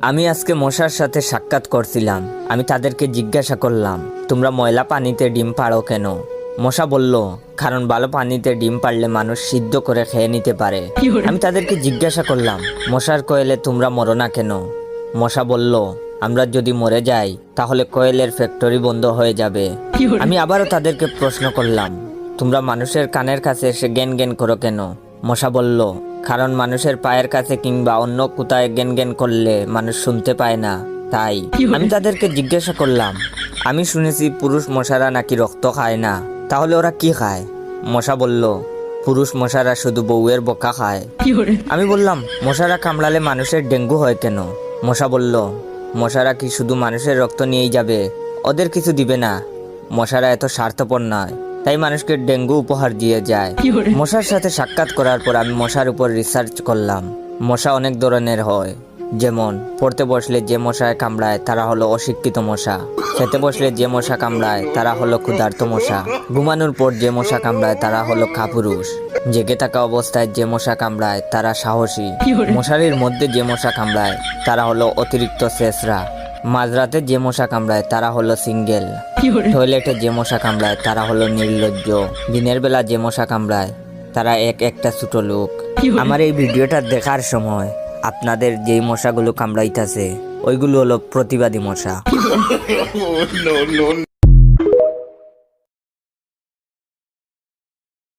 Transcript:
আমি আজকে মশার সাথে সাক্ষাৎ করছিলাম। আমি তাদেরকে জিজ্ঞাসা করলাম, তোমরা ময়লা পানিতে ডিম পাড়ো কেন? মশা বলল, কারণ ভালো পানিতে ডিম পারলে মানুষ সিদ্ধ করে খেয়ে নিতে পারে। আমি তাদেরকে জিজ্ঞাসা করলাম, মশার কোয়েলে তোমরা মরো না কেন? মশা বলল, আমরা যদি মরে যাই তাহলে কোয়েলের ফ্যাক্টরি বন্ধ হয়ে যাবে। আমি আবারও তাদেরকে প্রশ্ন করলাম, তোমরা মানুষের কানের কাছে এসে জ্ঞান জ্ঞান করো কেন? মশা বলল, কারণ মানুষের পায়ের কাছে কিংবা অন্য কোথায় জ্ঞান জ্ঞান করলে মানুষ শুনতে পায় না, তাই। আমি তাদেরকে জিজ্ঞাসা করলাম, আমি শুনেছি পুরুষ মশারা নাকি রক্ত খায় না, তাহলে ওরা কি খায়? মশা বলল, পুরুষ মশারা শুধু বউয়ের বোকা খায়। আমি বললাম, মশারা কামড়ালে মানুষের ডেঙ্গু হয় কেন? মশা বলল, মশারা কি শুধু মানুষের রক্ত নিয়েই যাবে? ওদের কিছু দিবে না। মশারা এত স্বার্থপর নয়, তাই মানুষকে ডেঙ্গু উপহার দিয়ে যায়। মশার সাথে সাক্ষাৎ করার পর আমি মশার উপর রিসার্চ করলাম। মশা অনেক ধরনের হয়, যেমন পড়তে বসলে যে মশায় কামড়ায় তারা হলো অশিক্ষিত মশা, খেতে বসলে যে মশা কামড়ায় তারা হলো ক্ষুধার্ত মশা, ঘুমানোর পর যে মশা কামড়ায় তারা হলো কাপুরুষ, জেগে থাকা অবস্থায় যে মশা কামড়ায় তারা সাহসী, মশারির মধ্যে যে মশা কামড়ায় তারা হলো অতিরিক্ত শেষরা, মাঝরাতে যে মশা কামড়ায় তারা হলো সিঙ্গেল, টয়লেটে যে মশা কামড়ায় তারা হলো নির্লজ্জ, দিনের বেলা যে মশা কামড়ায় তারা একটা ছোট লোক। আমার এই ভিডিওটা দেখার সময় আপনাদের যেই মশাগুলো কামড়াইতেছে ওইগুলো হলো প্রতিবাদী মশা।